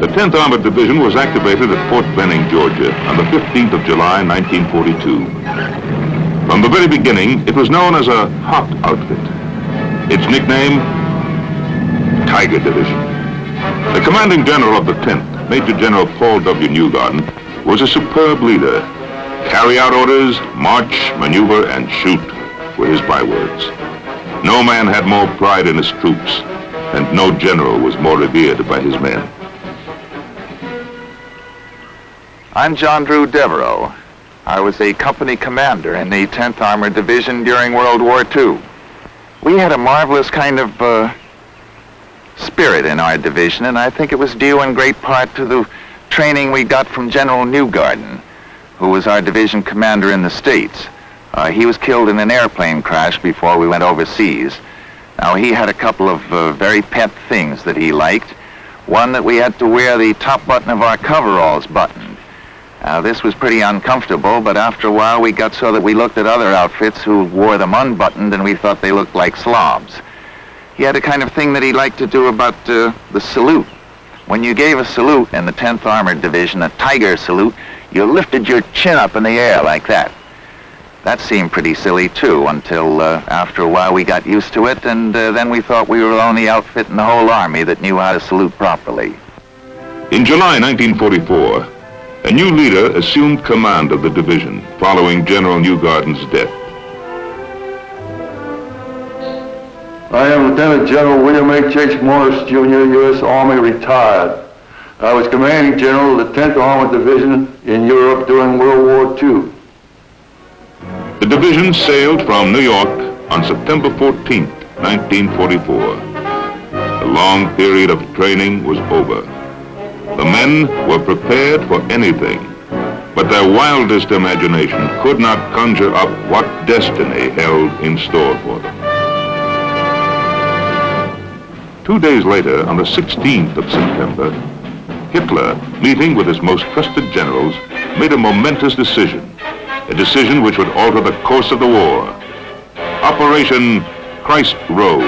The 10th Armored Division was activated at Fort Benning, Georgia on the 15th of July, 1942. From the very beginning, it was known as a hot outfit. Its nickname, Tiger Division. The commanding general of the 10th, Major General Paul W. Newgarden, was a superb leader. Carry out orders, march, maneuver, and shoot were his bywords. No man had more pride in his troops, and no general was more revered by his men. I'm John Drew Devereaux. I was a company commander in the 10th Armored Division during World War II. We had a marvelous kind of spirit in our division, and I think it was due in great part to the training we got from General Newgarden, who was our division commander in the States. He was killed in an airplane crash before we went overseas. Now, he had a couple of very pet things that he liked. One, that we had to wear the top button of our coveralls buttoned. This was pretty uncomfortable, but after a while we got so that we looked at other outfits who wore them unbuttoned and we thought they looked like slobs. He had a kind of thing that he liked to do about the salute. When you gave a salute in the 10th Armored Division, a tiger salute, you lifted your chin up in the air like that. That seemed pretty silly too, until after a while we got used to it, and then we thought we were the only outfit in the whole Army that knew how to salute properly. In July 1944, a new leader assumed command of the division following General Newgarden's death. I am Lieutenant General William H. Morris, Jr., U.S. Army, retired. I was commanding general of the 10th Armored Division in Europe during World War II. The division sailed from New York on September 14, 1944. The long period of training was over. The men were prepared for anything, but their wildest imagination could not conjure up what destiny held in store for them. 2 days later, on the 16th of September, Hitler, meeting with his most trusted generals, made a momentous decision, a decision which would alter the course of the war. Operation Christ Rose,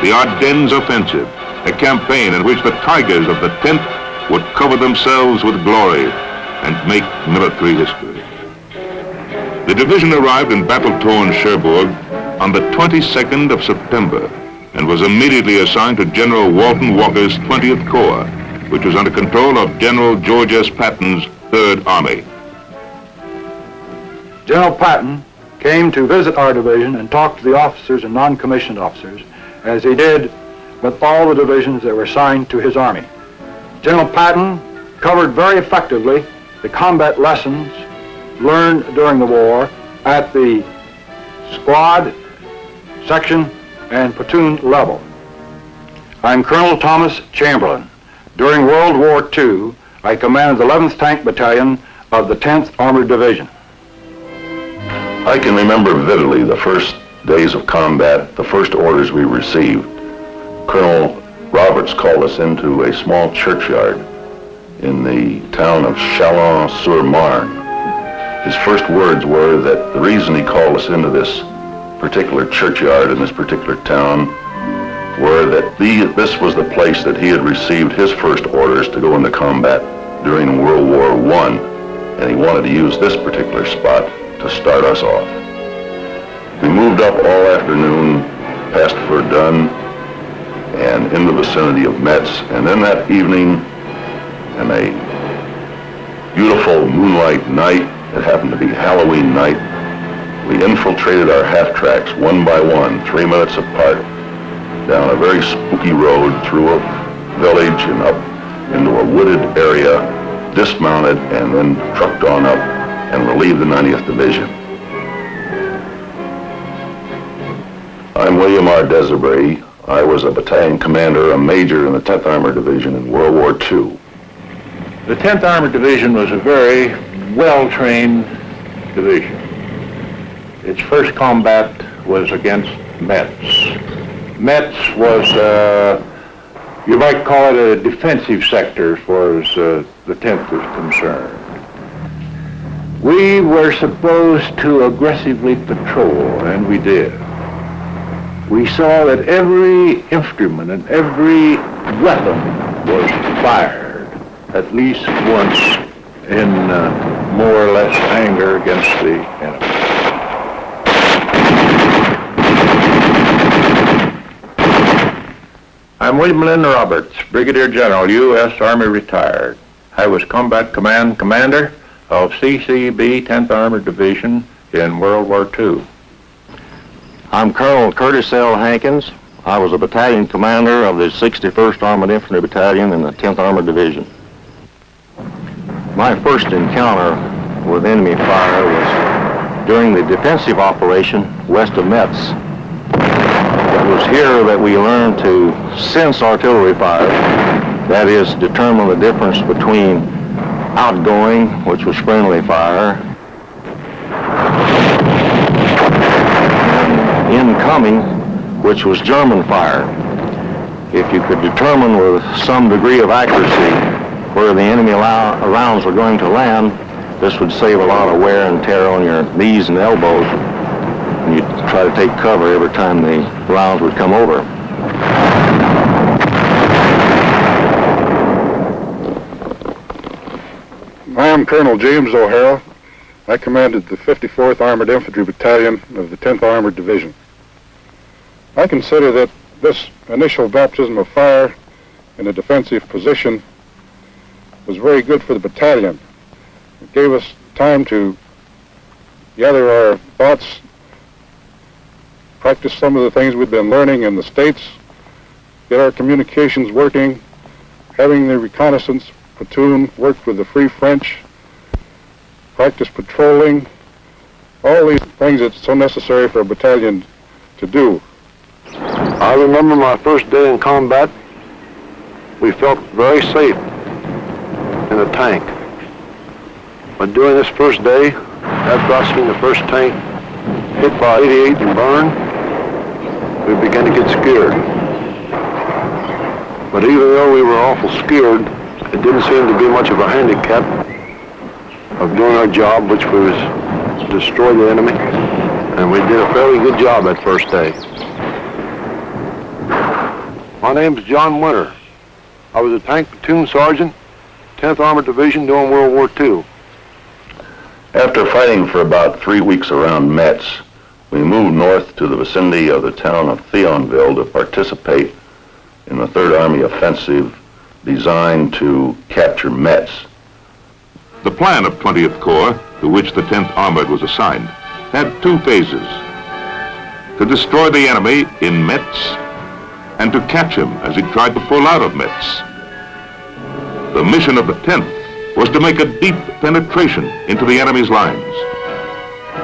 the Ardennes Offensive, a campaign in which the Tigers of the 10th would cover themselves with glory and make military history. The division arrived in battle-torn Cherbourg on the 22nd of September and was immediately assigned to General Walton Walker's 20th Corps, which was under control of General George S. Patton's 3rd Army. General Patton came to visit our division and talk to the officers and non-commissioned officers, as he did with all the divisions that were assigned to his army. General Patton covered very effectively the combat lessons learned during the war at the squad, section, and platoon level. I'm Colonel Thomas Chamberlain. During World War II, I commanded the 11th Tank Battalion of the 10th Armored Division. I can remember vividly the first days of combat, the first orders we received. Colonel Roberts called us into a small churchyard in the town of Chalon-sur-Marne. His first words were that the reason he called us into this particular churchyard in this particular town were that this was the place that he had received his first orders to go into combat during World War I, and he wanted to use this particular spot to start us off. We moved up all afternoon past Verdun and in the vicinity of Metz, and then that evening, in a beautiful moonlight night, it happened to be Halloween night, we infiltrated our half-tracks one by one, 3 minutes apart, down a very spooky road through a village and up into a wooded area, dismounted, and then trucked on up and relieved the 90th Division. I'm William R. Desabry. I was a battalion commander, a major in the 10th Armored Division in World War II. The 10th Armored Division was a very well-trained division. Its first combat was against Metz. Metz was, you might call it a defensive sector as far as the 10th was concerned. We were supposed to aggressively patrol, and we did. We saw that every instrument and every weapon was fired. at least once in more or less anger against the enemy. I'm William Lynn Roberts, Brigadier General, U.S. Army retired. I was Combat Command Commander of CCB 10th Armored Division in World War II. I'm Colonel Curtis L. Hankins. I was a battalion commander of the 61st Armored Infantry Battalion in the 10th Armored Division. My first encounter with enemy fire was during the defensive operation west of Metz. It was here that we learned to sense artillery fire, that is, determine the difference between outgoing, which was friendly fire, and incoming, which was German fire. If you could determine with some degree of accuracy where the enemy rounds were going to land, this would save a lot of wear and tear on your knees and elbows. And you'd try to take cover every time the rounds would come over. I am Colonel James O'Hara. I commanded the 54th Armored Infantry Battalion of the 10th Armored Division. I consider that this initial baptism of fire in a defensive position was very good for the battalion. It gave us time to gather our thoughts, practice some of the things we'd been learning in the States, get our communications working, having the reconnaissance platoon work with the Free French, practice patrolling, all these things that's so necessary for a battalion to do. I remember my first day in combat. We felt very safe in a tank. But during this first day, after I seen the first tank hit by 88 and burn, we began to get scared. But even though we were awful scared, it didn't seem to be much of a handicap of doing our job, which was to destroy the enemy. And we did a fairly good job that first day. My name's John Winter. I was a tank platoon sergeant, 10th Armored Division during World War II. After fighting for about 3 weeks around Metz, we moved north to the vicinity of the town of Thionville to participate in the Third Army offensive designed to capture Metz. The plan of 20th Corps, to which the 10th Armored was assigned, had two phases: to destroy the enemy in Metz and to catch him as he tried to pull out of Metz. The mission of the 10th was to make a deep penetration into the enemy's lines.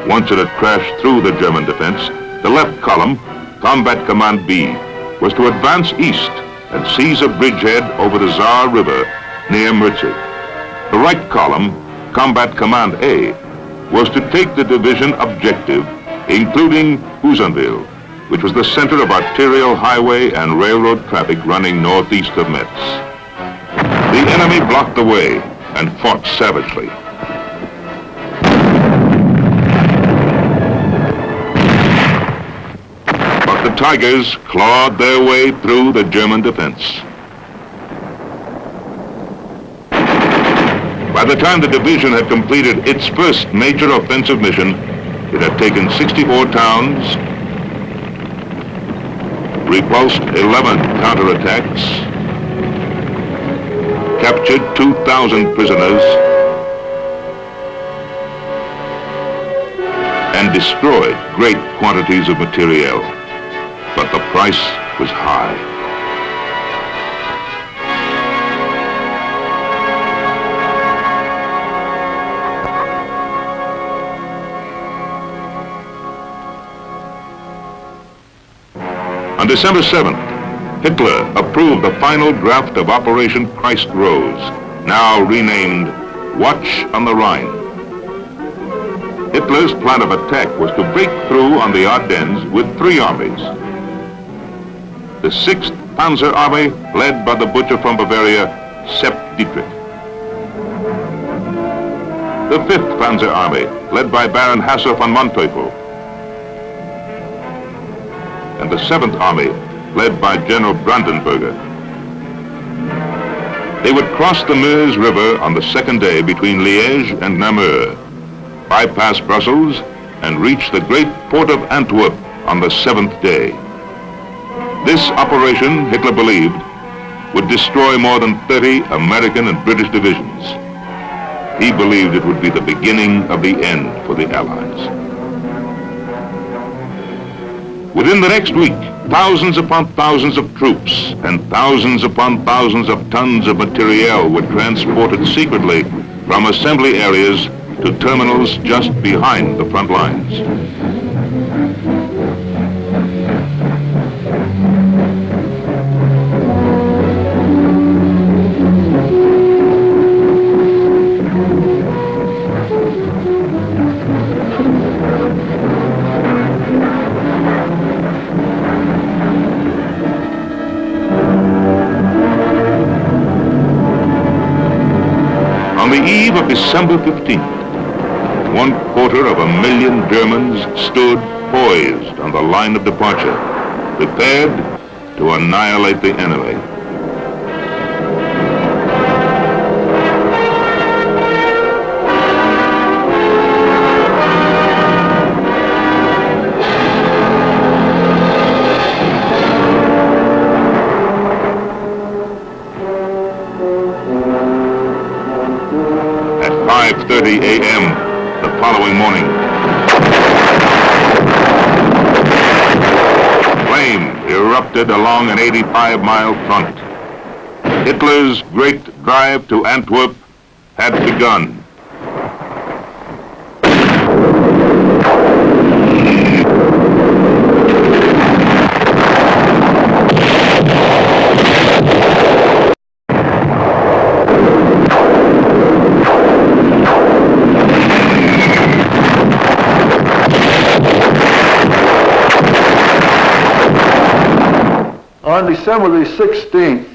Once it had crashed through the German defense, the left column, Combat Command B, was to advance east and seize a bridgehead over the Saar River near Mürzi. The right column, Combat Command A, was to take the division objective, including Husenville, which was the center of arterial highway and railroad traffic running northeast of Metz. The enemy blocked the way and fought savagely. But the Tigers clawed their way through the German defense. By the time the division had completed its first major offensive mission, it had taken 64 towns, repulsed 11 counterattacks, captured 2,000 prisoners, and destroyed great quantities of materiel. But the price was high. On December 7th, Hitler approved the final draft of Operation Christ Rose, now renamed Watch on the Rhine. Hitler's plan of attack was to break through on the Ardennes with 3 armies. The 6th Panzer Army, led by the butcher from Bavaria, Sepp Dietrich. The 5th Panzer Army, led by Baron Hasse von Manteuffel. And the 7th Army, led by General Brandenburger. They would cross the Meuse River on the second day between Liège and Namur, bypass Brussels, and reach the great port of Antwerp on the seventh day. This operation, Hitler believed, would destroy more than 30 American and British divisions. He believed it would be the beginning of the end for the Allies. Within the next week, thousands upon thousands of troops and thousands upon thousands of tons of materiel were transported secretly from assembly areas to terminals just behind the front lines. On the eve of December 15th, 250,000 Germans stood poised on the line of departure, prepared to annihilate the enemy. At 5:30 a.m. the following morning, flame erupted along an 85-mile front. Hitler's great drive to Antwerp had begun. On December the 16th,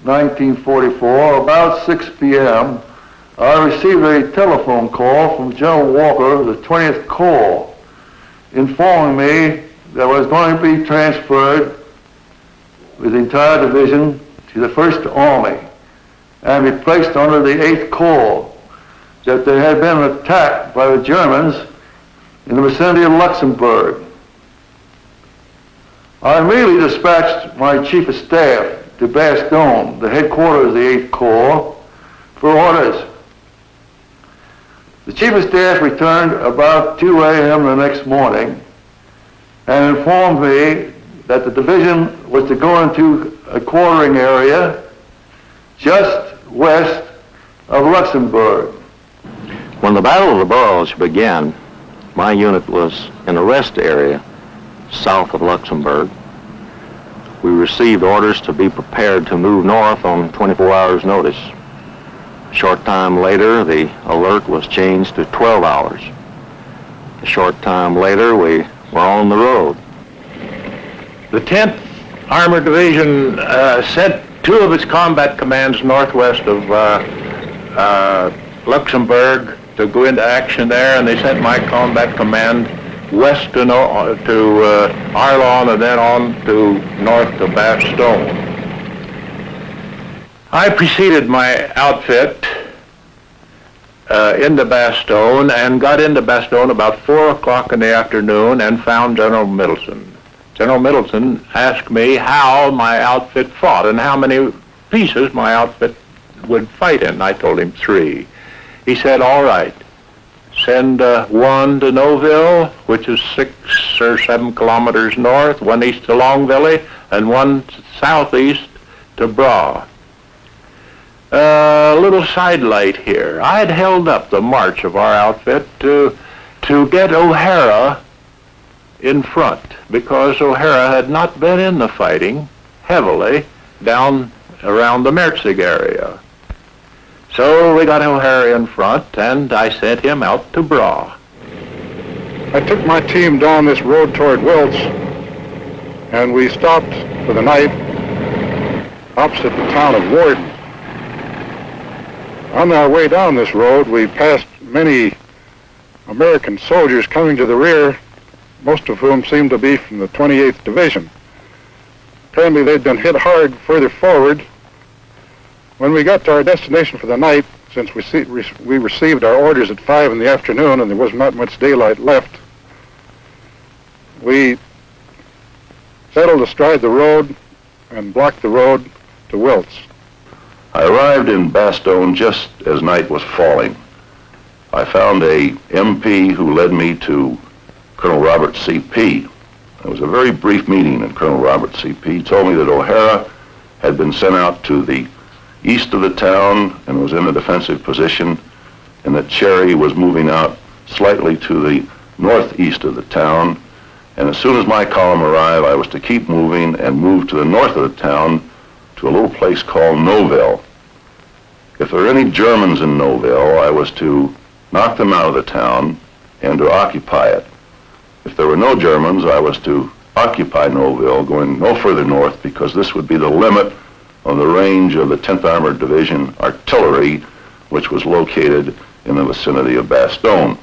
1944, about 6 p.m., I received a telephone call from General Walker of the 20th Corps, informing me that I was going to be transferred with the entire division to the 1st Army and be placed under the 8th Corps, that they had been attacked by the Germans in the vicinity of Luxembourg. I immediately dispatched my Chief of Staff to Bastogne, the headquarters of the 8th Corps, for orders. The Chief of Staff returned about 2 a.m. the next morning and informed me that the division was to go into a quartering area just west of Luxembourg. When the Battle of the Boroughs began, my unit was in a rest area south of Luxembourg. We received orders to be prepared to move north on 24 hours notice. A short time later, the alert was changed to 12 hours. A short time later, we were on the road. The 10th Armored Division sent two of its combat commands northwest of Luxembourg to go into action there, and they sent my combat command west to Arlon and then on to north to Bastogne. I preceded my outfit into Bastogne and got into Bastogne about 4 o'clock in the afternoon and found General Middleton. General Middleton asked me how my outfit fought and how many pieces my outfit would fight in. I told him 3. He said, all right. Send one to Noville, which is 6 or 7 kilometers north, one east to Longville, and one southeast to Bra. A little sidelight here. I had held up the march of our outfit to get O'Hara in front, because O'Hara had not been in the fighting heavily down around the Merzig area. So we got O'Hara in front, and I sent him out to Bra. I took my team down this road toward Wiltz, and we stopped for the night opposite the town of Warden. On our way down this road, we passed many American soldiers coming to the rear, most of whom seemed to be from the 28th Division. Apparently they'd been hit hard further forward, When we got to our destination for the night, since we received our orders at 5 in the afternoon and there was not much daylight left, we settled astride the road and blocked the road to Wiltz. I arrived in Bastogne just as night was falling. I found a MP who led me to Colonel Robert C.P. It was a very brief meeting, and Colonel Robert C.P. told me that O'Hara had been sent out to the east of the town and was in a defensive position, and that Cherry was moving out slightly to the northeast of the town. And as soon as my column arrived, I was to keep moving and move to the north of the town to a little place called Noville. If there were any Germans in Noville, I was to knock them out of the town and to occupy it. If there were no Germans, I was to occupy Noville, going no further north, because this would be the limit of the range of the 10th Armored Division artillery, which was located in the vicinity of Bastogne.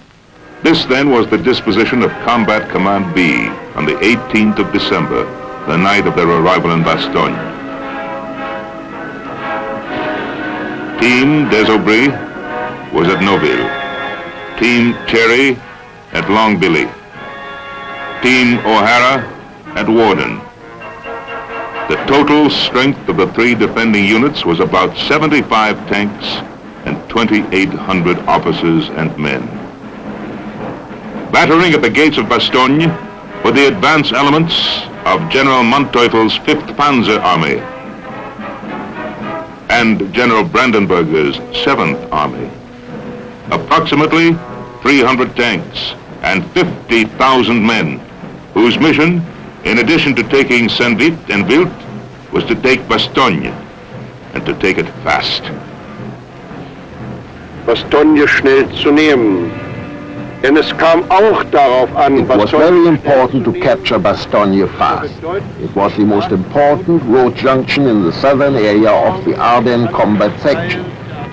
This then was the disposition of Combat Command B on the 18th of December, the night of their arrival in Bastogne. Team des Aubry was at Noville. Team Cherry at Longbilly. Team O'Hara at Warden. The total strength of the three defending units was about 75 tanks and 2,800 officers and men. Battering at the gates of Bastogne were the advance elements of General Manteuffel's 5th Panzer Army and General Brandenberger's 7th Army. Approximately 300 tanks and 50,000 men, whose mission, in addition to taking Saint-Vit and Wild, was to take Bastogne, and to take it fast. Bastogne schnell zu nehmen. Denn es kam auch darauf an, it was very important to capture Bastogne fast. It was the most important road junction in the southern area of the Ardennes combat section.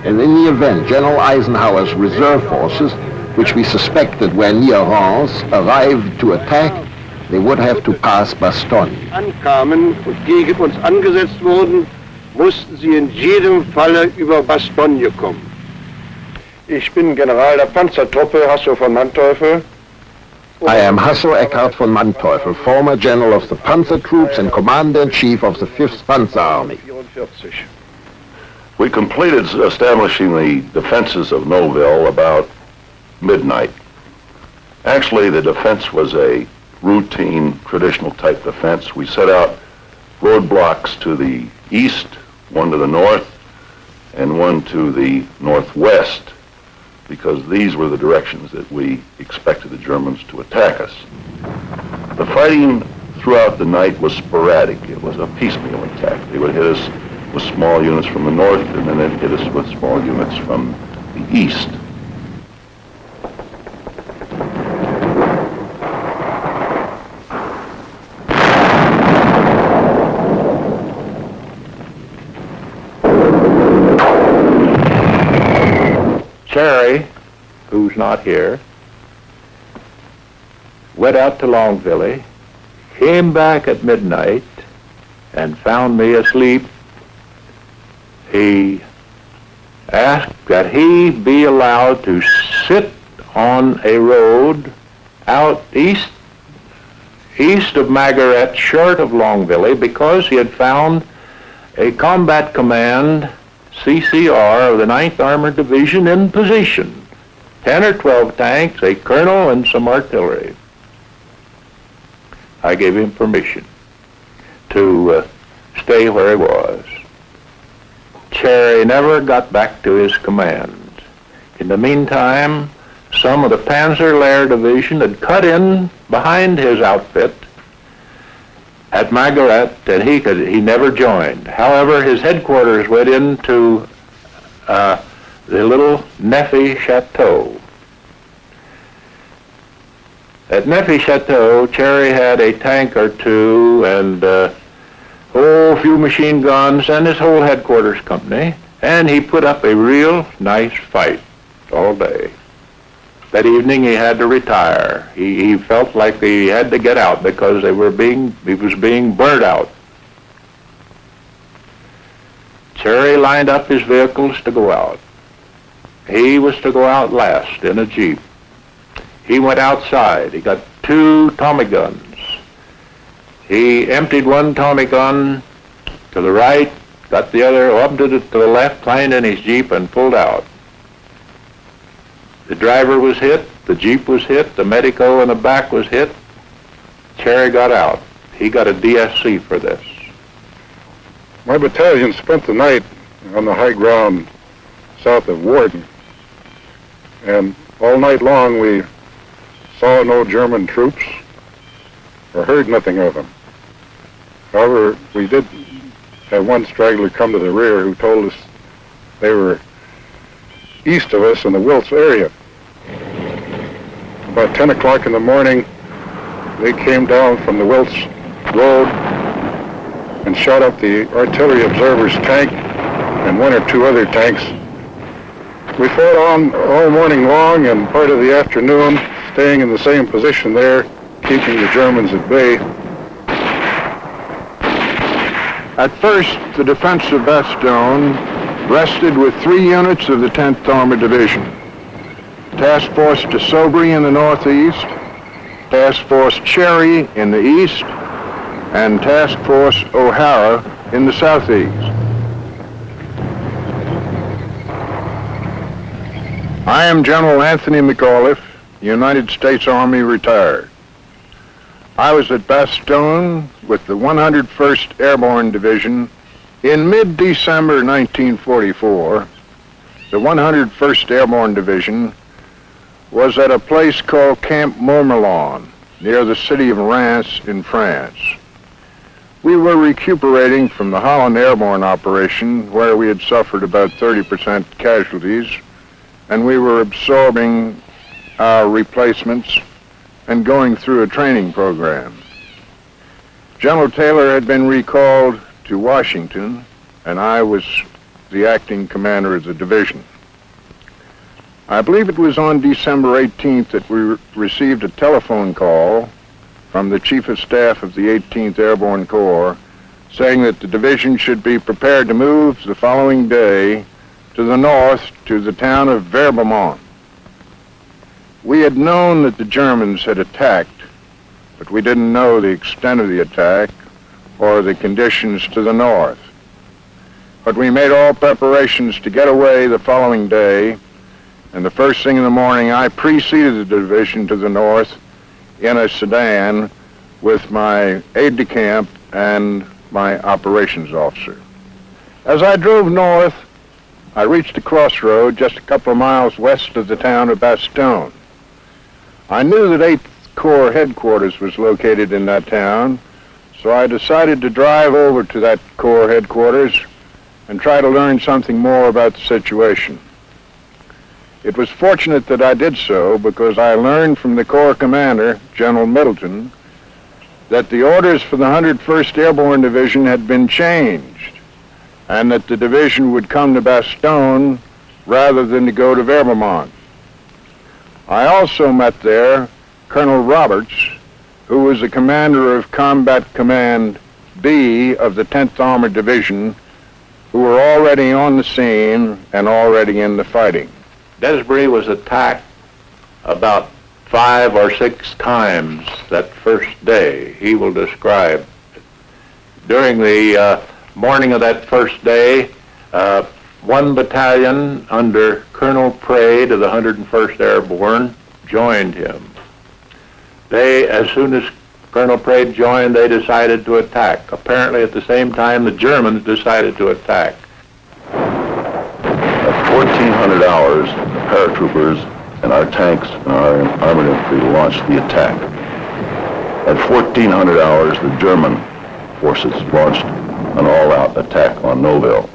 And in the event General Eisenhower's reserve forces, which we suspected were near Reims, arrived to attack, they would have to pass Bastogne. Ankamen und gegen uns angesetzt wurden, mussten sie in jedem Falle über Bastogne kommen. Ich bin General der Panzertruppe Hasso von Manteuffel. I am Hasso Eckhard von Manteuffel, former general of the Panzer Troops and commander-in-chief of the 5th Panzer Army. We completed establishing the defenses of Noville about midnight. Actually, the defense was a routine, traditional type defense. We set out roadblocks to the east, one to the north, and one to the northwest, because these were the directions that we expected the Germans to attack us. The fighting throughout the night was sporadic. It was a piecemeal attack. They would hit us with small units from the north, and then they'd hit us with small units from the east. Cherry, who's not here, went out to Longbilly, came back at midnight, and found me asleep. He asked that he be allowed to sit on a road out east of Margaret, short of Longbilly, because he had found a combat command CCR of the 9th Armored Division in position. 10 or 12 tanks, a colonel, and some artillery. I gave him permission to stay where he was. Cherry never got back to his command. In the meantime, some of the Panzer Lehr Division had cut in behind his outfit at Margaret, and he never joined. However, his headquarters went into the little Neffy Chateau. At Neffy Chateau, Cherry had a tank or two and a few machine guns and his whole headquarters company, and he put up a real nice fight all day. That evening he had to retire. He felt like he had to get out because he was being burnt out. Cherry lined up his vehicles to go out. He was to go out last in a Jeep. He went outside. He got 2 Tommy guns. He emptied one Tommy gun to the right, got the other, opened it to the left, climbed in his Jeep, and pulled out. The driver was hit, the Jeep was hit, the medico in the back was hit. Cherry got out. He got a DSC for this. My battalion spent the night on the high ground south of Warden, and all night long we saw no German troops or heard nothing of them. However, we did have one straggler come to the rear who told us they were east of us in the Wiltz area. About 10 o'clock in the morning, they came down from the Wiltz road and shot up the artillery observer's tank and 1 or 2 other tanks. We fought on all morning long and part of the afternoon, staying in the same position there, keeping the Germans at bay. At first, the defense of Bastogne rested with 3 units of the 10th Armored Division. Task Force de Sobry in the northeast, Task Force Cherry in the east, and Task Force O'Hara in the southeast. I am General Anthony McAuliffe, United States Army retired. I was at Bastogne with the 101st Airborne Division in mid-December 1944. The 101st Airborne Division was at a place called Camp Montmelon, near the city of Reims in France. We were recuperating from the Holland Airborne operation, where we had suffered about 30% casualties, and we were absorbing our replacements and going through a training program. General Taylor had been recalled to Washington, and I was the acting commander of the division. I believe it was on December 18th that we received a telephone call from the Chief of Staff of the 18th Airborne Corps saying that the division should be prepared to move the following day to the north to the town of Verbemont. We had known that the Germans had attacked, but we didn't know the extent of the attack or the conditions to the north. But we made all preparations to get away the following day, and the first thing in the morning I preceded the division to the north in a sedan with my aide-de-camp and my operations officer. As I drove north, I reached a crossroad just a couple of miles west of the town of Bastogne. I knew that 8th Corps headquarters was located in that town, so I decided to drive over to that Corps headquarters and try to learn something more about the situation. It was fortunate that I did so, because I learned from the Corps commander, General Middleton, that the orders for the 101st Airborne Division had been changed, and that the division would come to Bastogne rather than to go to Verbemont. I also met there Colonel Roberts, who was the commander of Combat Command B of the 10th Armored Division, who were already on the scene and already in the fighting. Desbury was attacked about 5 or 6 times that first day. He will describe it. During the morning of that first day, 1 battalion under Colonel Praed of the 101st Airborne joined him. They, as soon as Colonel Praed joined, they decided to attack. Apparently at the same time, the Germans decided to attack. At 1400 hours, the paratroopers and our tanks and our armored infantry launched the attack. At 1400 hours, the German forces launched an all-out attack on Nouville.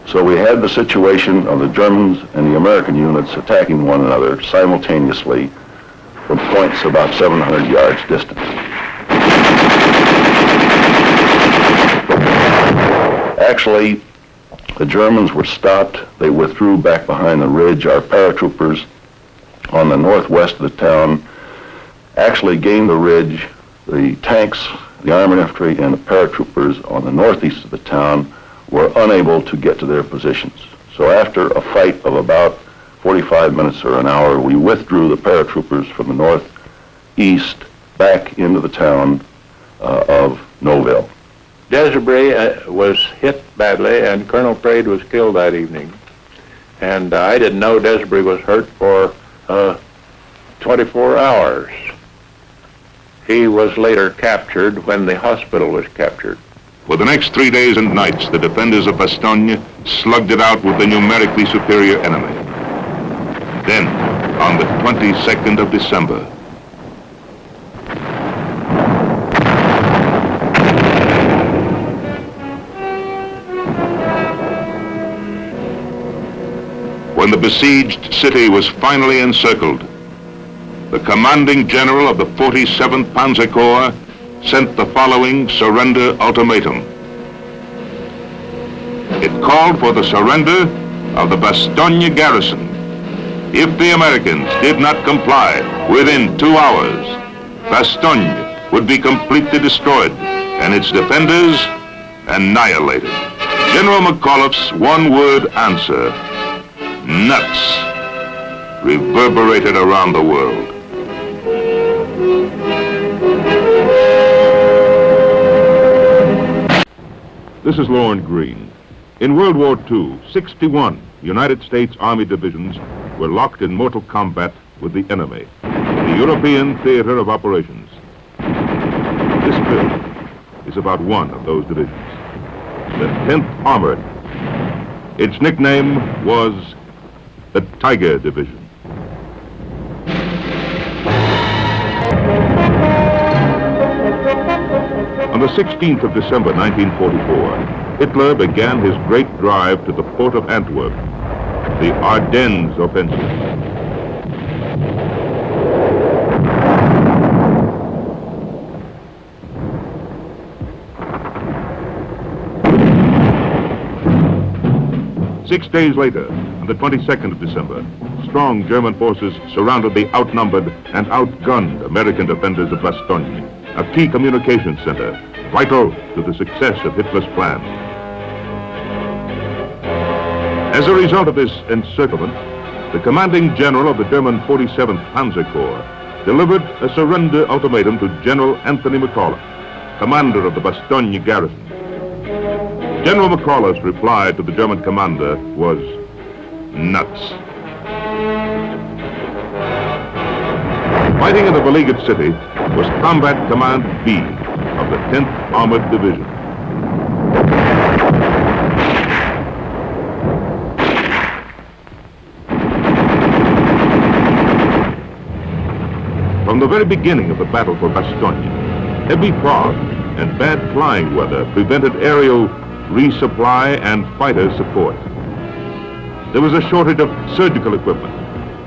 So we had the situation of the Germans and the American units attacking one another simultaneously from points about 700 yards distant. Actually, the Germans were stopped. They withdrew back behind the ridge. Our paratroopers on the northwest of the town actually gained the ridge. The tanks, the armored infantry, and the paratroopers on the northeast of the town were unable to get to their positions. So after a fight of about 45 minutes or an hour, we withdrew the paratroopers from the northeast back into the town of Noville. Desiree was hit badly, and Colonel Praed was killed that evening. And I didn't know Desiree was hurt for 24 hours. He was later captured when the hospital was captured. For the next 3 days and nights, the defenders of Bastogne slugged it out with the numerically superior enemy. Then, on the 22nd of December, when the besieged city was finally encircled, the commanding general of the 47th Panzer Corps sent the following surrender ultimatum. It called for the surrender of the Bastogne garrison. If the Americans did not comply within 2 hours, Bastogne would be completely destroyed and its defenders annihilated. General McAuliffe's one-word answer, nuts, reverberated around the world. This is Lorne Greene. In World War II, 61 United States Army divisions were locked in mortal combat with the enemy in the European theater of operations. This film is about one of those divisions, the 10th Armored. Its nickname was the Tiger Division. On the 16th of December 1944, Hitler began his great drive to the port of Antwerp, the Ardennes offensive. Six days later, on the 22nd of December, strong German forces surrounded the outnumbered and outgunned American defenders of Bastogne, a key communications center, vital to the success of Hitler's plan. As a result of this encirclement, the commanding general of the German 47th Panzer Corps delivered a surrender ultimatum to General Anthony McAuliffe, commander of the Bastogne garrison. General McAuliffe's reply to the German commander was nuts. Fighting in the beleaguered city was Combat Command B of the 10th Armored Division. From the very beginning of the battle for Bastogne, heavy fog and bad flying weather prevented aerial resupply and fighter support. There was a shortage of surgical equipment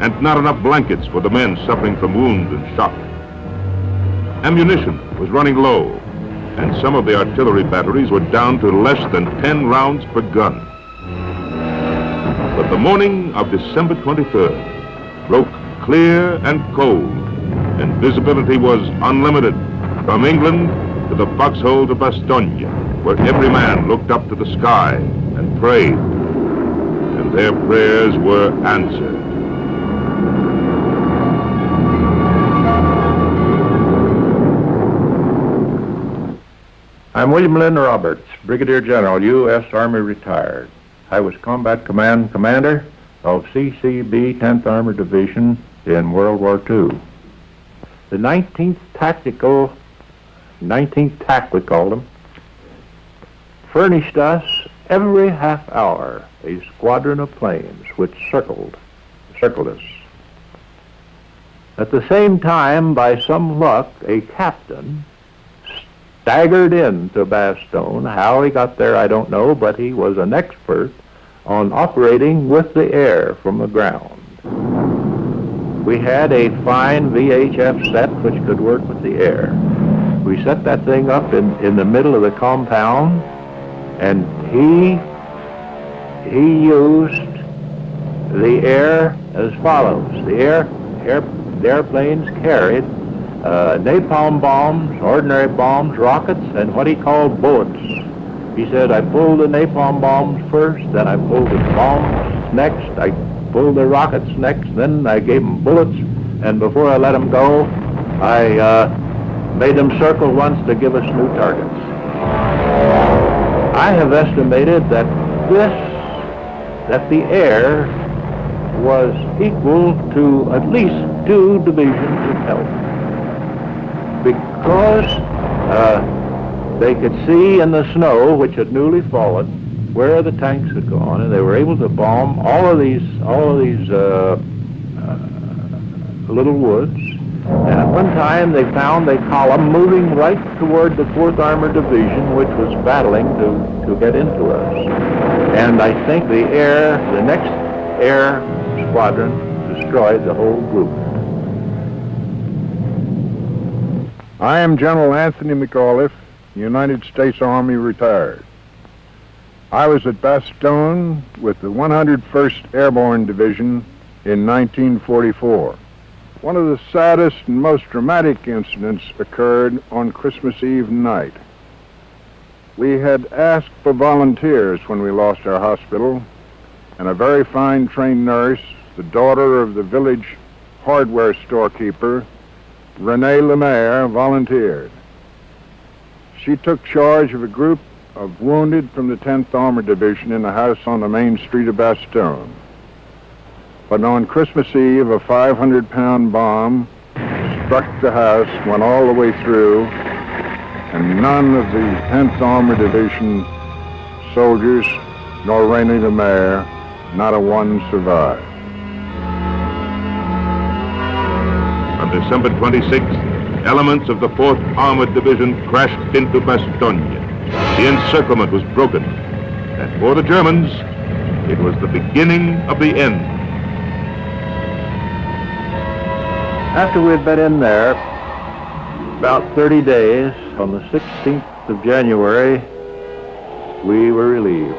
and not enough blankets for the men suffering from wounds and shock. Ammunition was running low, and some of the artillery batteries were down to less than 10 rounds per gun. But the morning of December 23rd broke clear and cold, and visibility was unlimited from England to the foxhole to Bastogne, where every man looked up to the sky and prayed, and their prayers were answered. I'm William Lynn Roberts, Brigadier General, U.S. Army retired. I was Combat Command Commander of CCB 10th Armored Division in World War II. The 19th TAC, we called them, furnished us every half hour a squadron of planes which circled us. At the same time, by some luck, a captain staggered into Bastogne. How he got there, I don't know, but he was an expert on operating with the air from the ground. We had a fine VHF set which could work with the air. We set that thing up in the middle of the compound, and he used the air as follows. The airplanes carried napalm bombs, ordinary bombs, rockets, and what he called bullets. He said, I pulled the napalm bombs first, then I pulled the bombs next, I pulled the rockets next, then I gave them bullets, and before I let them go, I made them circle once to give us new targets. I have estimated that the air was equal to at least 2 divisions of help, because they could see in the snow, which had newly fallen, where the tanks had gone, and they were able to bomb all of these little woods. And at one time they found a column moving right toward the 4th Armored Division, which was battling to get into us. And I think the next air squadron destroyed the whole group. I am General Anthony McAuliffe, United States Army, retired. I was at Bastogne with the 101st Airborne Division in 1944. One of the saddest and most dramatic incidents occurred on Christmas Eve night. We had asked for volunteers when we lost our hospital, and a very fine trained nurse, the daughter of the village hardware storekeeper, Renee Lemaire, volunteered. She took charge of a group of wounded from the 10th Armored Division in a house on the main street of Bastogne. But on Christmas Eve, a 500-pound bomb struck the house, went all the way through, and none of the 10th Armored Division soldiers, nor Renee Lemaire, not a one survived. On December 26th, elements of the 4th Armored Division crashed into Bastogne. The encirclement was broken, and for the Germans, it was the beginning of the end. After we had been in there about 30 days, on the 16th of January, we were relieved.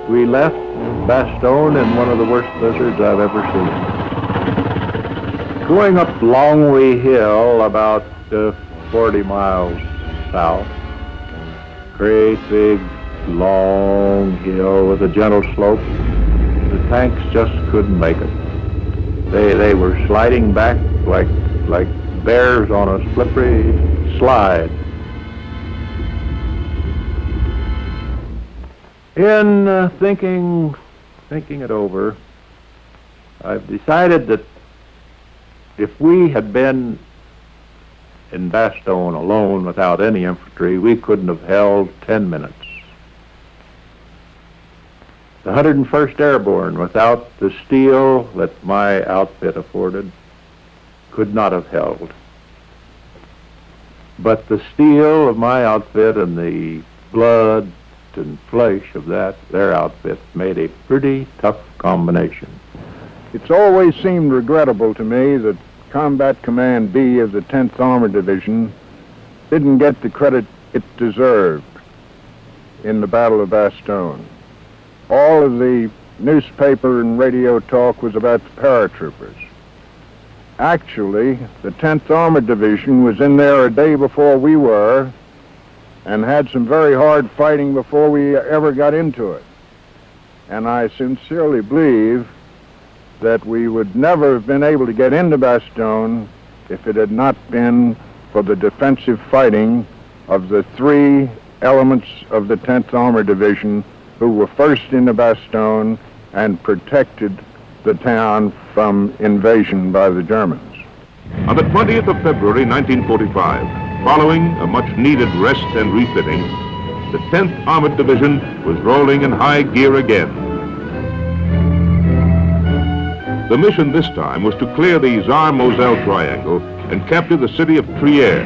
We left Bastogne in one of the worst blizzards I've ever seen. Going up Longwy Hill, about 40 miles south, great big long hill with a gentle slope, the tanks just couldn't make it. They were sliding back like bears on a slippery slide. In thinking it over, I've decided that if we had been in Bastogne alone without any infantry, we couldn't have held 10 minutes. The 101st Airborne, without the steel that my outfit afforded, could not have held. But the steel of my outfit and the blood and flesh of their outfit made a pretty tough combination. It's always seemed regrettable to me that Combat Command B of the 10th Armored Division didn't get the credit it deserved in the Battle of Bastogne. All of the newspaper and radio talk was about the paratroopers. Actually, the 10th Armored Division was in there a day before we were and had some very hard fighting before we ever got into it. And I sincerely believe that we would never have been able to get into Bastogne if it had not been for the defensive fighting of the 3 elements of the 10th Armored Division who were first into Bastogne and protected the town from invasion by the Germans. On the 20th of February 1945, following a much-needed rest and refitting, the 10th Armored Division was rolling in high gear again. The mission this time was to clear the Saar-Moselle Triangle and capture the city of Trier,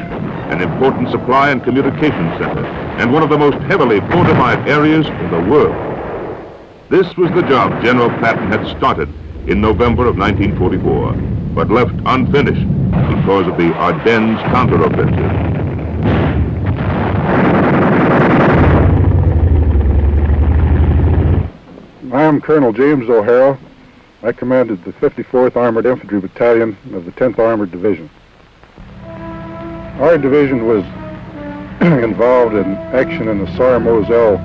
an important supply and communication center, and one of the most heavily fortified areas in the world. This was the job General Patton had started in November of 1944, but left unfinished because of the Ardennes counteroffensive. I am Colonel James O'Hara. I commanded the 54th Armored Infantry Battalion of the 10th Armored Division. Our division was involved in action in the Saar-Moselle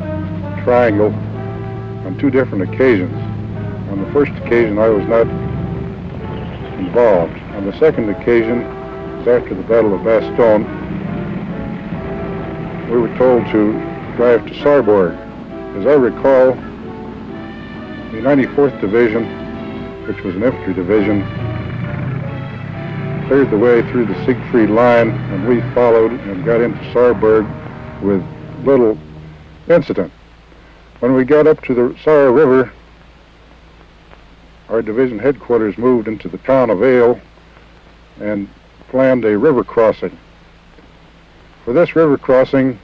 Triangle on 2 different occasions. On the first occasion, I was not involved. On the second occasion, it was after the Battle of Bastogne. We were told to drive to Saarburg. As I recall, the 94th Division, which was an infantry division, cleared the way through the Siegfried Line, and we followed and got into Saarburg with little incident. When we got up to the Saar River, our division headquarters moved into the town of Ale and planned a river crossing. For this river crossing,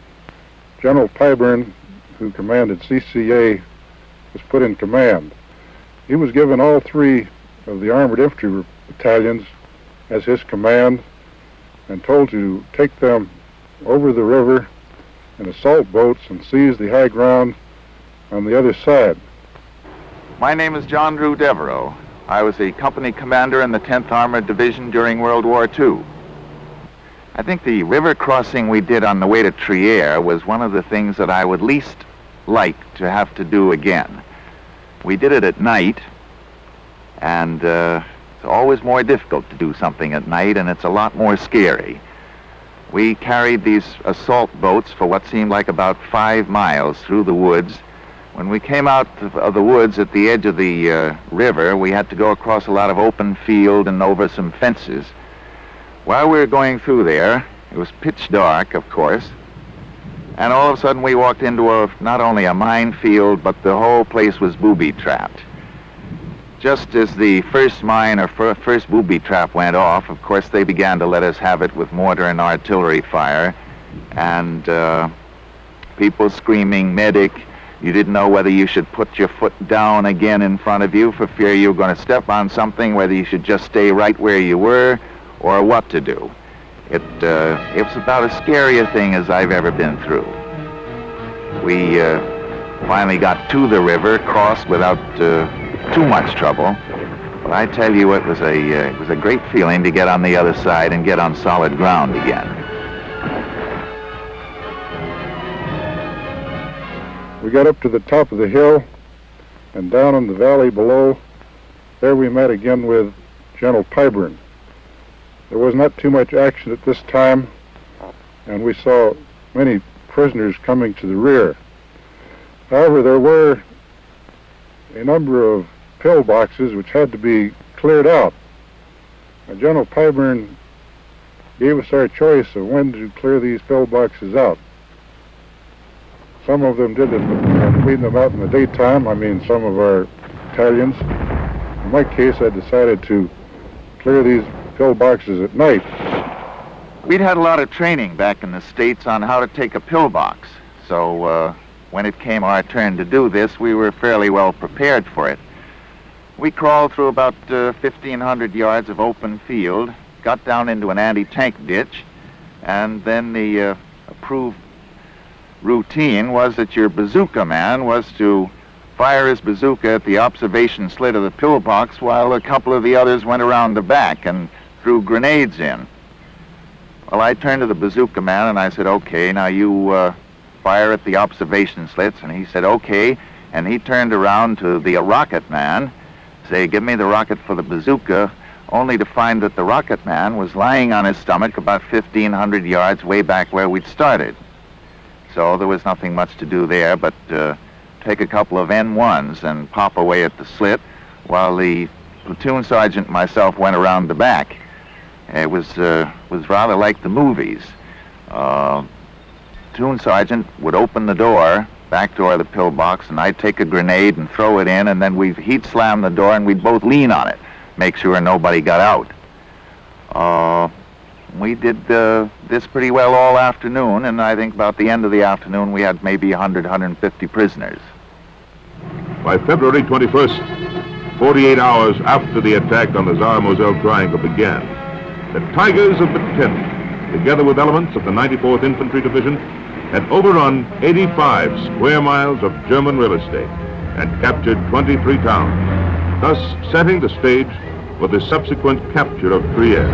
General Pyburn, who commanded CCA, was put in command. He was given all 3 of the armored infantry battalions as his command and told to take them over the river in assault boats and seize the high ground on the other side. My name is John Drew Devereaux. I was a company commander in the 10th Armored Division during World War II. I think the river crossing we did on the way to Trier was one of the things that I would least like to have to do again. We did it at night, and it's always more difficult to do something at night, and it's a lot more scary. We carried these assault boats for what seemed like about 5 miles through the woods. When we came out of the woods at the edge of the river, we had to go across a lot of open field and over some fences. While we were going through there, it was pitch dark, of course, and all of a sudden we walked into not only a minefield, but the whole place was booby-trapped. Just as the first mine or first booby trap went off, of course, they began to let us have it with mortar and artillery fire, and people screaming, "Medic." You didn't know whether you should put your foot down again in front of you for fear you were going to step on something, whether you should just stay right where you were, or what to do. It was about as scary a thing as I've ever been through. We finally got to the river, crossed without too much trouble, but I tell you, it was a great feeling to get on the other side and get on solid ground again. We got up to the top of the hill, and down in the valley below, there we met again with General Pyburn. There was not too much action at this time, and we saw many prisoners coming to the rear. However, there were a number of pillboxes which had to be cleared out. General Pyburn gave us our choice of when to clear these pillboxes out. Some of them did clean them out in the daytime, some of our battalions. In my case, I decided to clear these pillboxes at night. We'd had a lot of training back in the States on how to take a pillbox, so when it came our turn to do this, we were fairly well prepared for it. We crawled through about 1,500 yards of open field, got down into an anti-tank ditch, and then the approved routine was that your bazooka man was to fire his bazooka at the observation slit of the pillbox while a couple of the others went around the back and threw grenades in. Well, I turned to the bazooka man and I said, "Okay, now you fire at the observation slits." And he said, "Okay." And he turned around to the rocket man, say, "Give me the rocket for the bazooka," only to find that the rocket man was lying on his stomach about 1,500 yards way back where we'd started. So there was nothing much to do there but take a couple of N1s and pop away at the slit while the platoon sergeant and myself went around the back. It was rather like the movies. Platoon sergeant would open the door, back door of the pillbox, and I'd take a grenade and throw it in, and then he'd slam the door and we'd both lean on it, make sure nobody got out. We did this pretty well all afternoon, and I think about the end of the afternoon we had maybe 100, 150 prisoners. By February 21st, 48 hours after the attack on the Saar-Moselle Triangle began, the Tigers of the 10th, together with elements of the 94th Infantry Division, had overrun 85 square miles of German real estate and captured 23 towns, thus setting the stage for the subsequent capture of Trier.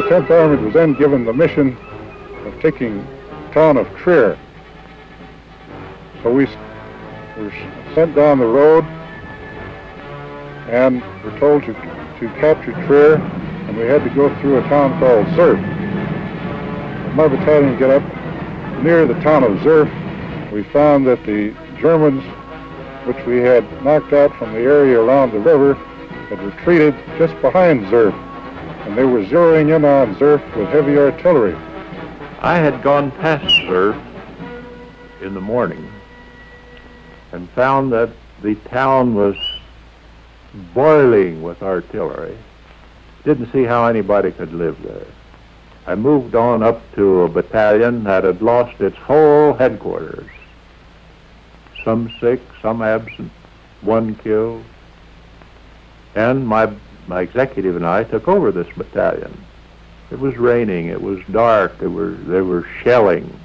the 10th Armored was then given the mission of taking the town of Trier. So we were sent down the road and were told to capture Trier, and we had to go through a town called Zerf. When my battalion got up near the town of Zerf, we found that the Germans, which we had knocked out from the area around the river, had retreated just behind Zerf, and they were zeroing in on Zerf with heavy artillery. I had gone past Zerf in the morning and found that the town was boiling with artillery. Didn't see how anybody could live there. I moved on up to a battalion that had lost its whole headquarters. Some sick, some absent, one killed. And my executive and I took over this battalion. It was raining, it was dark, they were shelling.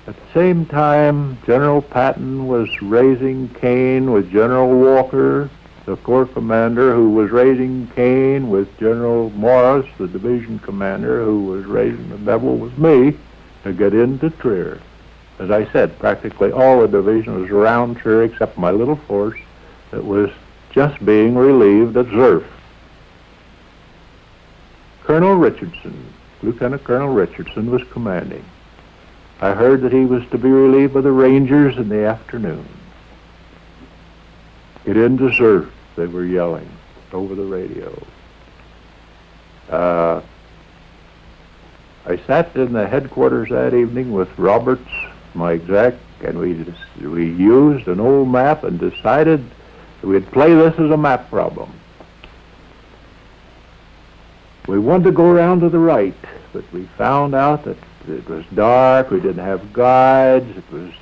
At the same time, General Patton was raising Cain with General Walker, the Corps commander, who was raising Cain with General Morris, the division commander, who was raising the devil with me to get into Trier. As I said, practically all the division was around Trier except my little force that was just being relieved at Zerf. Colonel Richardson, Lieutenant Colonel Richardson, was commanding. I heard that he was to be relieved by the Rangers in the afternoon. Get into Zerf, they were yelling over the radio. I sat in the headquarters that evening with Roberts, my exec, and we used an old map and decided that we'd play this as a map problem. We wanted to go around to the right, but we found out that it was dark, we didn't have guides, it was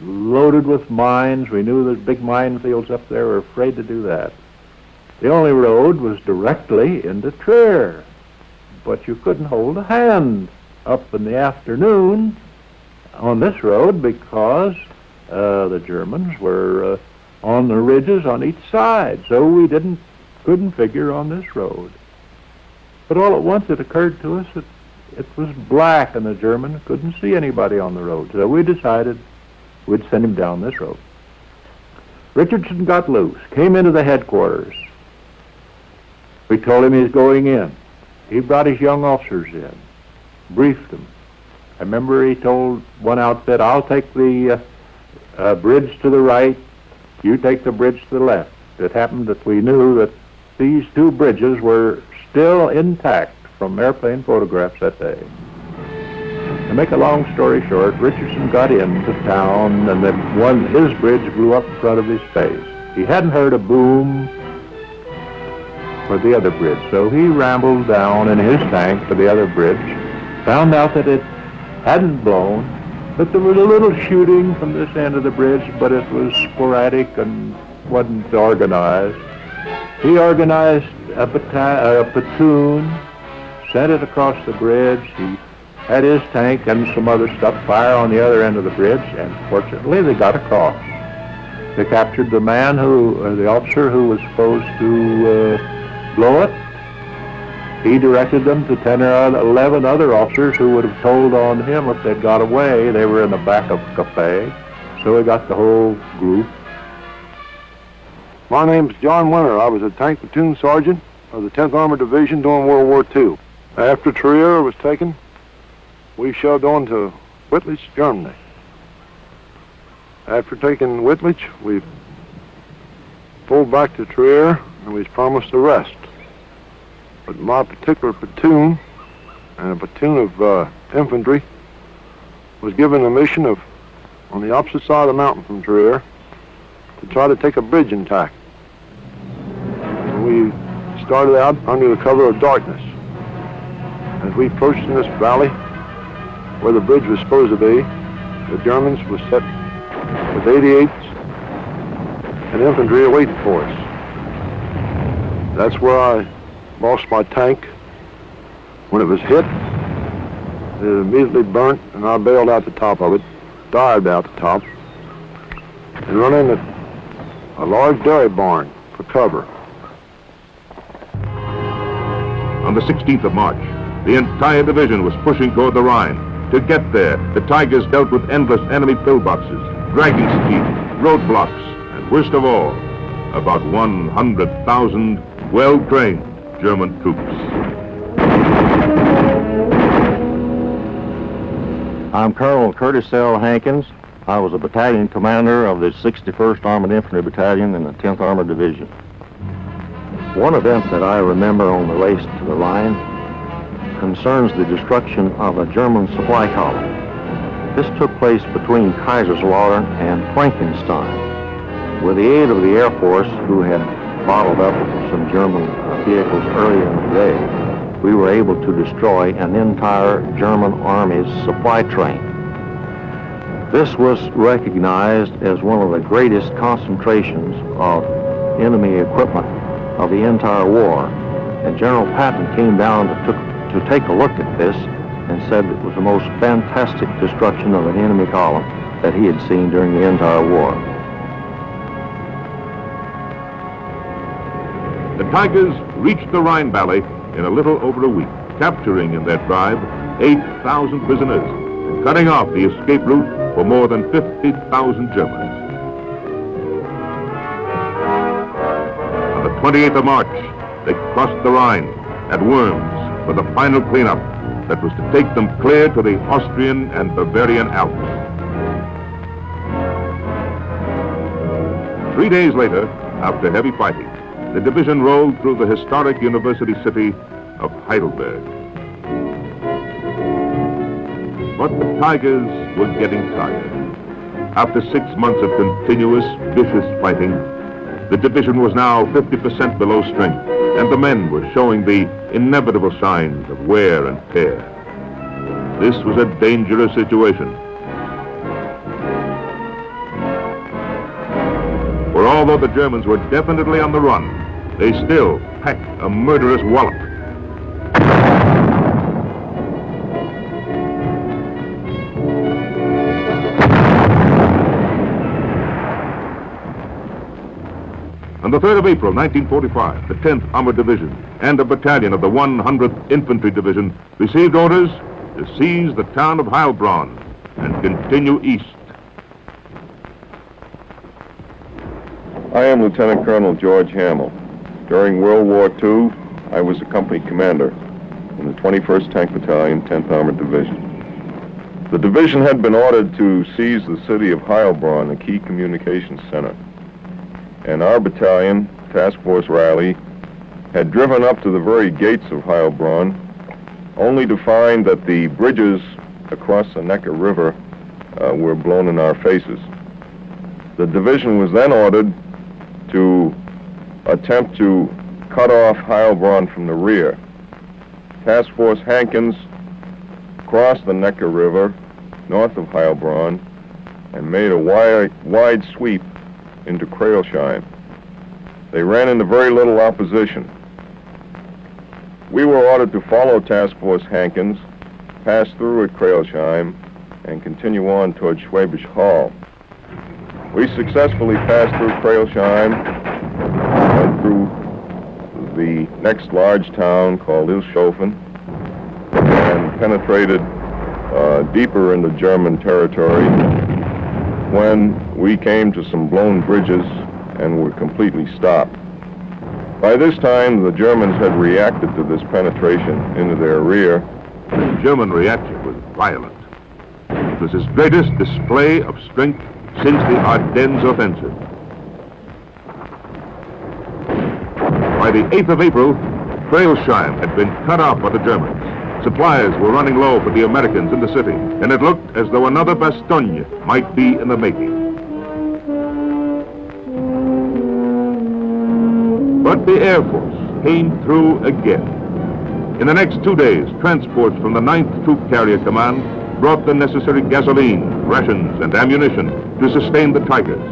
loaded with mines. We knew there's big minefields up there. We were afraid to do that. The only road was directly into Trier, but you couldn't hold a hand up in the afternoon on this road because the Germans were on the ridges on each side, so we couldn't figure on this road. But all at once it occurred to us that it was black and the German couldn't see anybody on the road, so we decided we'd send him down this road. Richardson got loose, came into the headquarters. We told him he's going in. He brought his young officers in, briefed them. I remember he told one outfit, I'll take the bridge to the right, you take the bridge to the left. It happened that we knew that these two bridges were still intact from airplane photographs that day. To make a long story short, Richardson got into town and then his bridge blew up in front of his face. He hadn't heard a boom for the other bridge, so he rambled down in his tank to the other bridge, found out that it hadn't blown, but there was a little shooting from this end of the bridge, but it was sporadic and wasn't organized. He organized a platoon, sent it across the bridge. He had his tank and some other stuff fire on the other end of the bridge, and fortunately they got across. They captured the man the officer who was supposed to blow it. He directed them to 10 or 11 other officers who would have told on him if they'd got away. They were in the back of the cafe, so we got the whole group. My name's John Winter. I was a tank platoon sergeant of the 10th Armored Division during World War II. After Trier was taken, we shoved on to Wittlich, Germany. After taking Wittlich, we pulled back to Trier and we was promised a rest. But my particular platoon and a platoon of infantry was given a mission of, on the opposite side of the mountain from Trier, to try to take a bridge intact. And we started out under the cover of darkness. As we approached in this valley where the bridge was supposed to be, the Germans were set with 88s and infantry awaiting for us. That's where I lost my tank. When it was hit, it immediately burnt and I bailed out the top of it, dived out the top, and run into a large dairy barn for cover. On On the 16th of March, the entire division was pushing toward the Rhine. To get there, the Tigers dealt with endless enemy pillboxes, dragging speed, roadblocks, and worst of all, about 100,000 well-trained German troops. I'm Colonel Curtis L. Hankins. I was a battalion commander of the 61st Armored Infantry Battalion in the 10th Armored Division. One event that I remember on the race to the Rhine concerns the destruction of a German supply column. This took place between Kaiserslautern and Frankenstein. With the aid of the Air Force, who had bottled up some German vehicles earlier in the day, we were able to destroy an entire German Army's supply train. This was recognized as one of the greatest concentrations of enemy equipment of the entire war. And General Patton came down to take a look at this and said it was the most fantastic destruction of an enemy column that he had seen during the entire war. The Tigers reached the Rhine Valley in a little over a week, capturing in that drive 8,000 prisoners and cutting off the escape route for more than 50,000 Germans. On the 28th of March, they crossed the Rhine at Worms for the final cleanup that was to take them clear to the Austrian and Bavarian Alps. 3 days later, after heavy fighting, the division rolled through the historic university city of Heidelberg. But the Tigers were getting tired. After 6 months of continuous, vicious fighting, the division was now 50% below strength, and the men were showing the inevitable signs of wear and tear. This was a dangerous situation. For although the Germans were definitely on the run, they still packed a murderous wallop. On the 3rd of April, 1945, the 10th Armored Division and a battalion of the 100th Infantry Division received orders to seize the town of Heilbronn and continue east. I am Lieutenant Colonel George Hamill. During World War II, I was a company commander in the 21st Tank Battalion, 10th Armored Division. The division had been ordered to seize the city of Heilbronn, a key communications center. And our battalion, Task Force Riley, had driven up to the very gates of Heilbronn, only to find that the bridges across the Neckar River were blown in our faces. The division was then ordered to attempt to cut off Heilbronn from the rear. Task Force Hankins crossed the Neckar River north of Heilbronn and made a wide sweep into Crailsheim. They ran into very little opposition. We were ordered to follow Task Force Hankins, pass through at Crailsheim, and continue on toward Schwäbisch Hall. We successfully passed through Crailsheim, went through the next large town called Ilshofen, and penetrated deeper into German territory when we came to some blown bridges and were completely stopped. By this time, the Germans had reacted to this penetration into their rear. The German reaction was violent. It was his greatest display of strength since the Ardennes offensive. By the 8th of April, Crailsheim had been cut off by the Germans. Supplies were running low for the Americans in the city, and it looked as though another Bastogne might be in the making. But the Air Force came through again. In the next 2 days, transports from the 9th Troop Carrier Command brought the necessary gasoline, rations, and ammunition to sustain the Tigers.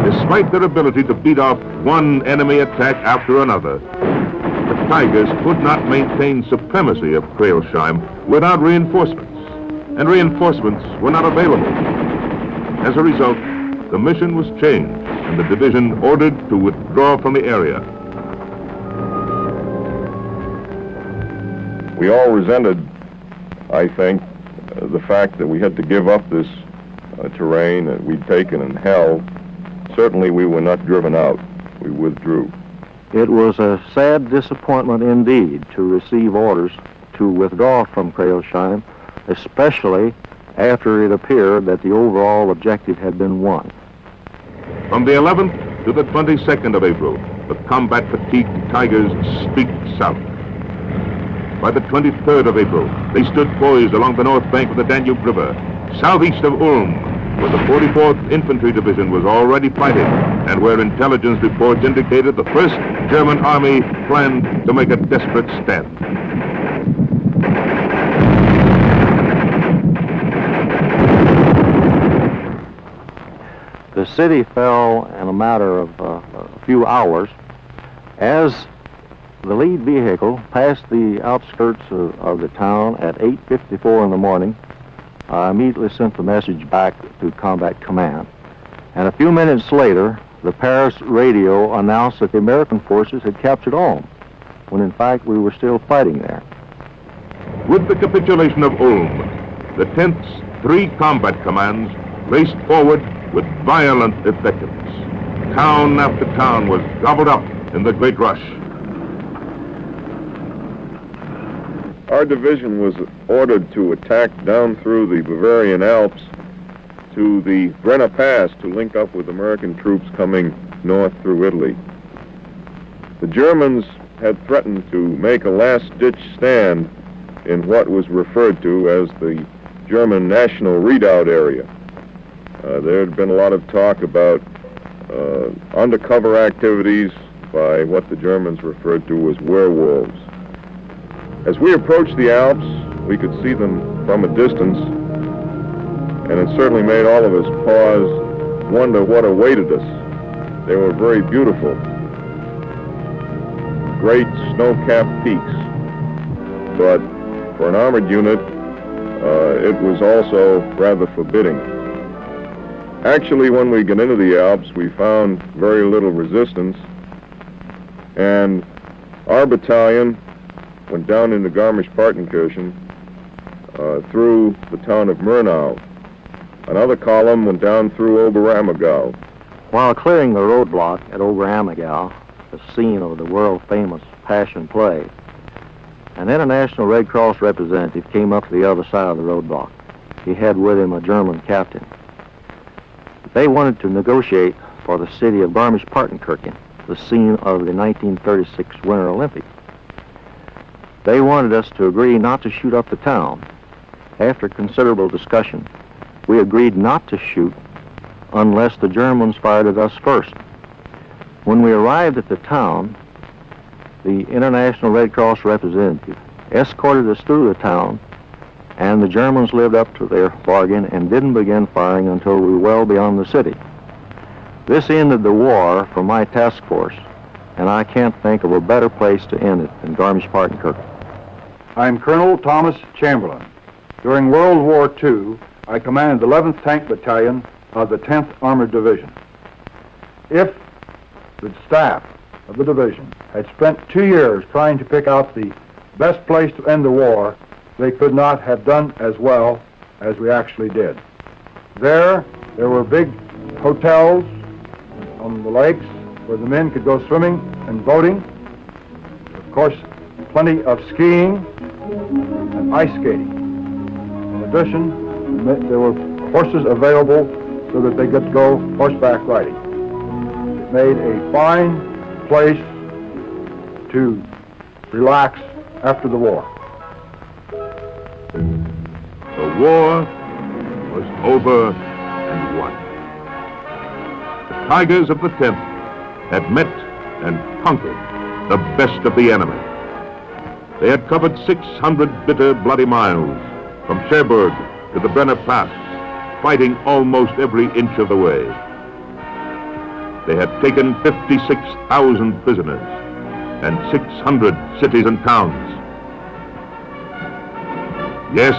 Despite their ability to beat off one enemy attack after another, the Tigers could not maintain supremacy of Crailsheim without reinforcements, and reinforcements were not available. As a result, the mission was changed and the division ordered to withdraw from the area. We all resented, I think, the fact that we had to give up this terrain that we'd taken and held. Certainly we were not driven out. We withdrew. It was a sad disappointment indeed to receive orders to withdraw from Crailsheim, especially after it appeared that the overall objective had been won. From the 11th to the 22nd of April, the combat-fatigued Tigers streaked south. By the 23rd of April, they stood poised along the north bank of the Danube River, southeast of Ulm, where the 44th Infantry Division was already fighting, and where intelligence reports indicated the 1st German Army planned to make a desperate stand. The city fell in a matter of a few hours as the lead vehicle passed the outskirts of the town at 8:54 in the morning. I immediately sent the message back to Combat Command. And a few minutes later, the Paris radio announced that the American forces had captured Ulm, when in fact we were still fighting there. With the capitulation of Ulm, the 10th's 3 combat commands raced forward with violent effectiveness. Town after town was gobbled up in the great rush. Our division was ordered to attack down through the Bavarian Alps to the Brenner Pass to link up with American troops coming north through Italy. The Germans had threatened to make a last-ditch stand in what was referred to as the German National Redoubt area. There had been a lot of talk about undercover activities by what the Germans referred to as werewolves. As we approached the Alps, we could see them from a distance, and it certainly made all of us pause, wonder what awaited us. They were very beautiful, great snow-capped peaks, but for an armored unit, it was also rather forbidding. Actually, when we got into the Alps, we found very little resistance, and our battalion went down into Garmisch-Partenkirchen through the town of Murnau. Another column went down through Oberammergau. While clearing the roadblock at Oberammergau, the scene of the world-famous Passion Play, an International Red Cross representative came up to the other side of the roadblock. He had with him a German captain. They wanted to negotiate for the city of Garmisch-Partenkirchen, the scene of the 1936 Winter Olympics. They wanted us to agree not to shoot up the town. After considerable discussion, we agreed not to shoot unless the Germans fired at us first. When we arrived at the town, the International Red Cross representative escorted us through the town, and the Germans lived up to their bargain and didn't begin firing until we were well beyond the city. This ended the war for my task force, and I can't think of a better place to end it than Garmisch-Partenkirchen. I'm Colonel Thomas Chamberlain. During World War II, I commanded the 11th Tank Battalion of the 10th Armored Division. If the staff of the division had spent 2 years trying to pick out the best place to end the war, they could not have done as well as we actually did. There were big hotels on the lakes where the men could go swimming and boating. Of course, plenty of skiing and ice skating. In addition, there were horses available so that they could go horseback riding. It made a fine place to relax after the war. The war was over and won. The Tigers of the 10th had met and conquered the best of the enemy. They had covered 600 bitter, bloody miles from Cherbourg to the Brenner Pass, fighting almost every inch of the way. They had taken 56,000 prisoners and 600 cities and towns. Yes,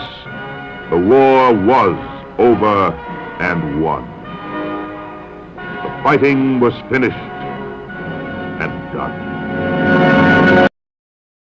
the war was over and won. fighting was finished and done.